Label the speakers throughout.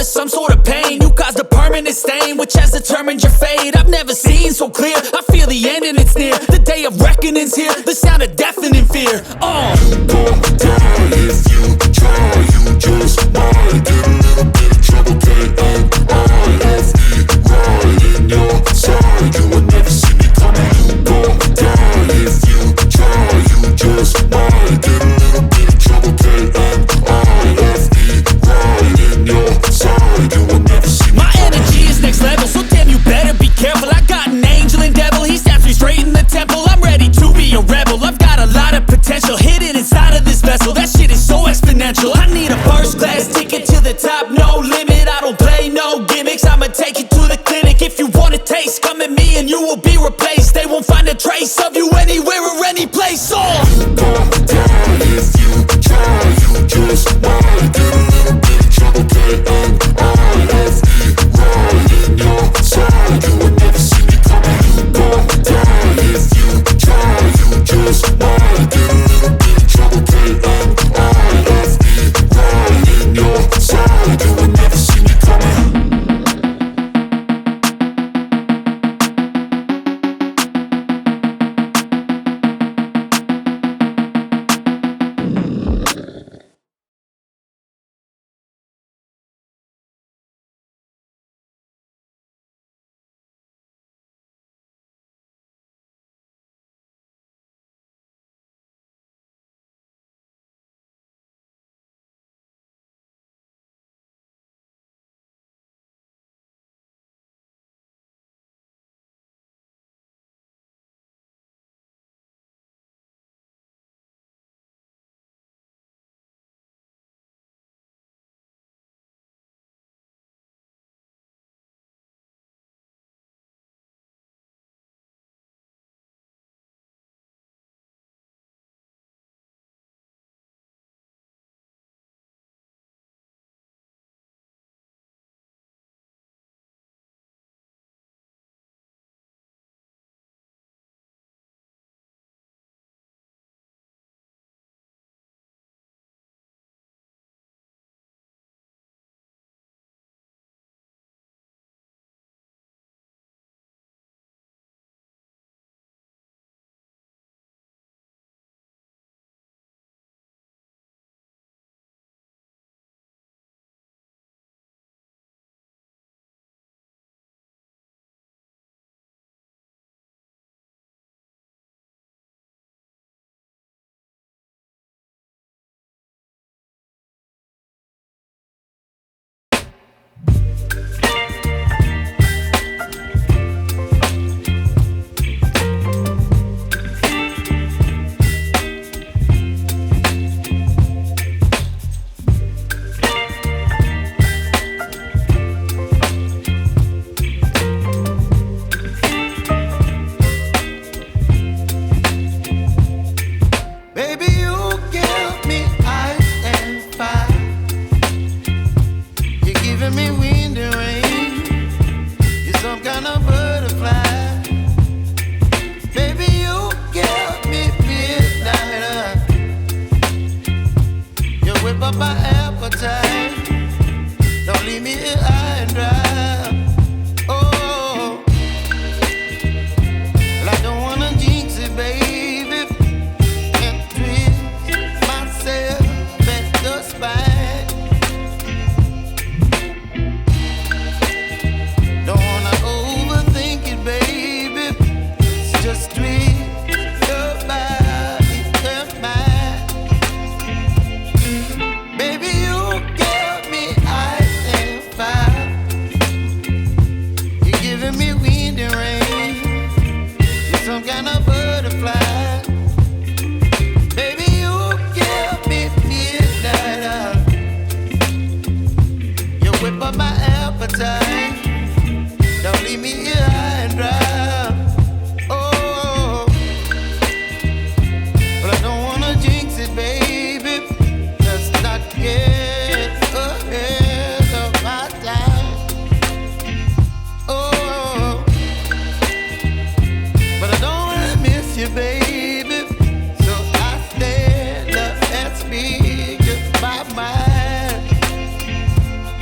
Speaker 1: of some sort of pain. You caused a permanent stain, which has determined your fate. I've never seen so clear, I feel the end and it's near. The day of reckoning's here, the sound of deafening fear.
Speaker 2: You gon' die if you try, you just might get a little bit of trouble, K-N-I-F-E, right in your side. You will never see me coming. You gon' die if you try, you just might get a little bit of trouble, K-N-I-F-E, right in your side. You will never see me
Speaker 1: My energy is next level, so damn you better be careful. I got an angel and devil, he snaps me straight in the temple. I'm ready to be a rebel, I've got a lot of potential hidden inside of this vessel. That shit is so exponential. I need a first class ticket to the top, no limit. I don't play no gimmicks, I'ma take you to the clinic. If you want a taste, come at me and you will be replaced. They won't find a trace of you anywhere or any place.
Speaker 2: You gon' die if you try, you just might get a little bit of trouble, K-N-I-F-E, right in your side. You will never see me coming. You gon' die if you try, you just might get a little bit of trouble, K-N-I-F-E, right in your side. You will never see me coming.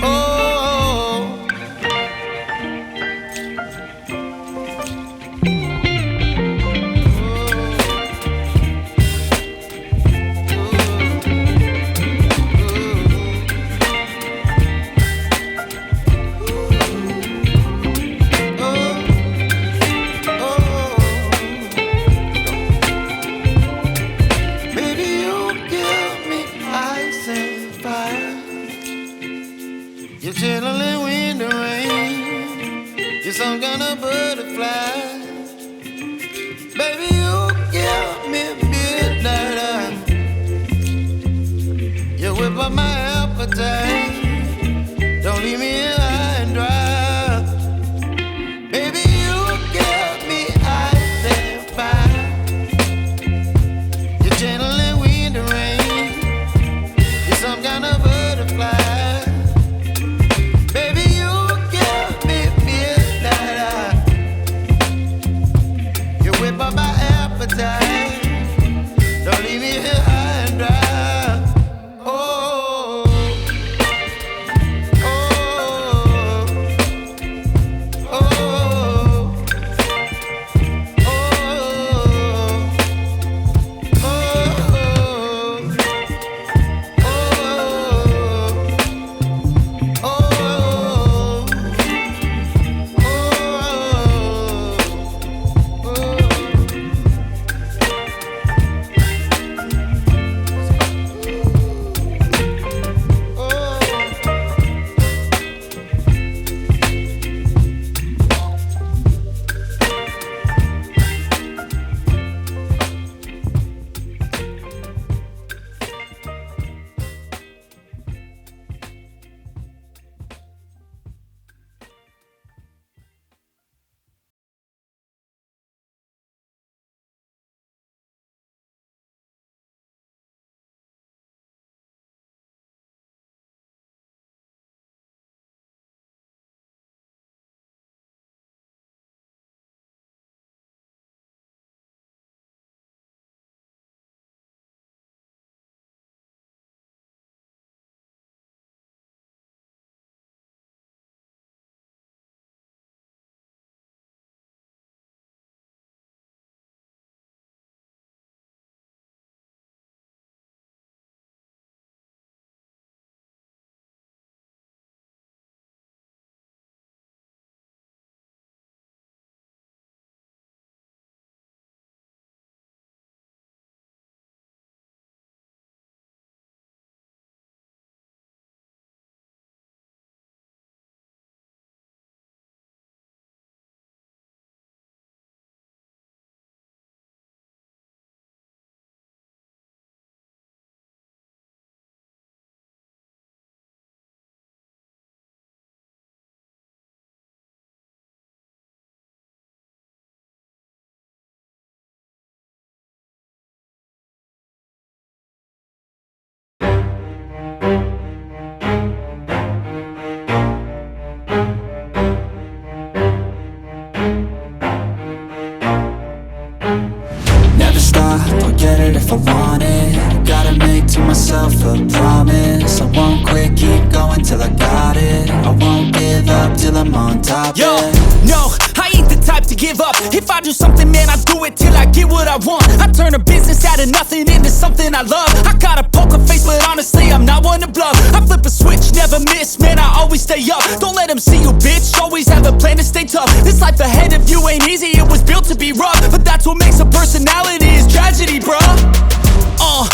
Speaker 3: Oh, You're chilling in the rain. You're some kind of butterfly. Baby, you give me midnight. You whip up my appetite. Don't leave me here high and dry. Baby, you give me ice and fire. You're channeling wind and rain. You're some kind of butterfly. Baby, you give me midnight. You whip up my appetite. Don't leave me here high and dry.
Speaker 1: Never stop, I'll get it if I want it. Gotta make to myself a promise. I won't quit, keep going till I got it. I won't give up till I'm on top. Yo, no, I ain't the type to give up. If I do something, man, I do it till I get what I want. I turn a business out of nothing into something I love. I got a poker face, but honestly, I'm not one to bluff. I flip a switch, never miss, man, I always stay up. Don't let them see you, bitch, always have a plan to stay tough. This life ahead of you ain't easy, it was built to be rough. But that's what makes a personality, is tragedy, bruh.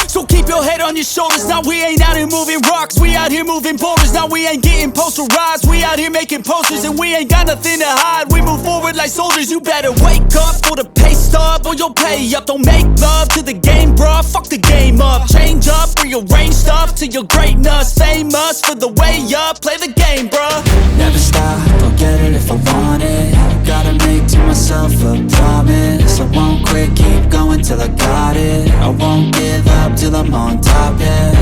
Speaker 1: So keep your head on your shoulders. Now we ain't out here moving rocks, we out here moving boulders. Now we ain't getting posterized, we out here making posters. And we ain't got nothing to hide, we move forward like soldiers. You better wake up for the pay stub, or you'll pay up. Don't make love to the game, bruh, fuck the game up. Change up, rearrange stuff to your greatness. Famous for the way up, play the game, bruh. Never stop, I'll get it if I want it. Gotta make to myself a promise. I won't quit, keep going till I got it. I won't give up till I'm on top, yeah.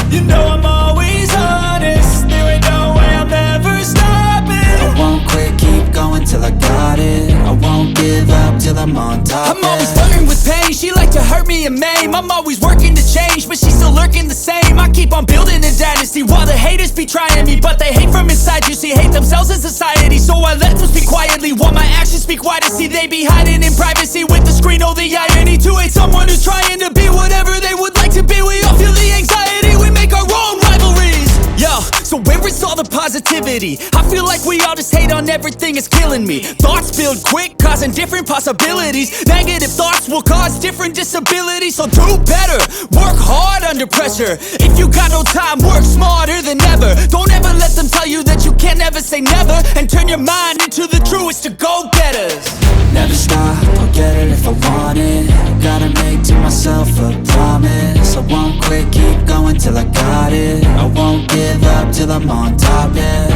Speaker 1: You know I'm always honest, there ain't no way I'm ever stopping. I won't quit, keep going till I got it. I won't give up till I'm on top, I'm always flirting with pain, she like to hurt me and maim. I'm always working to change, but she's still lurking the same. I keep on building a dynasty while the haters be trying me. But they hate from inside, you see, hate themselves in society. So I let them speak quietly while my actions speak wider. See, they be hiding in privacy with the screen. Oh, the irony to hate someone who's trying to be whatever they would like to be. We all feel the anxiety, we make our own rivalries. Yo, so where is all the positivity? I feel like we all just hate on everything, it's killing me. Thoughts build quick, causing different possibilities. Negative thoughts will cause different disabilities. So do better, work hard under pressure. If you got no time, work smarter than ever. Don't ever let them tell you never say never, and turn your mind into the truest of go-getters.
Speaker 4: Never stop, I'll get it if I want it. Gotta make to myself a promise. I won't quit, keep going till I got it. I won't give up till I'm on top, yeah.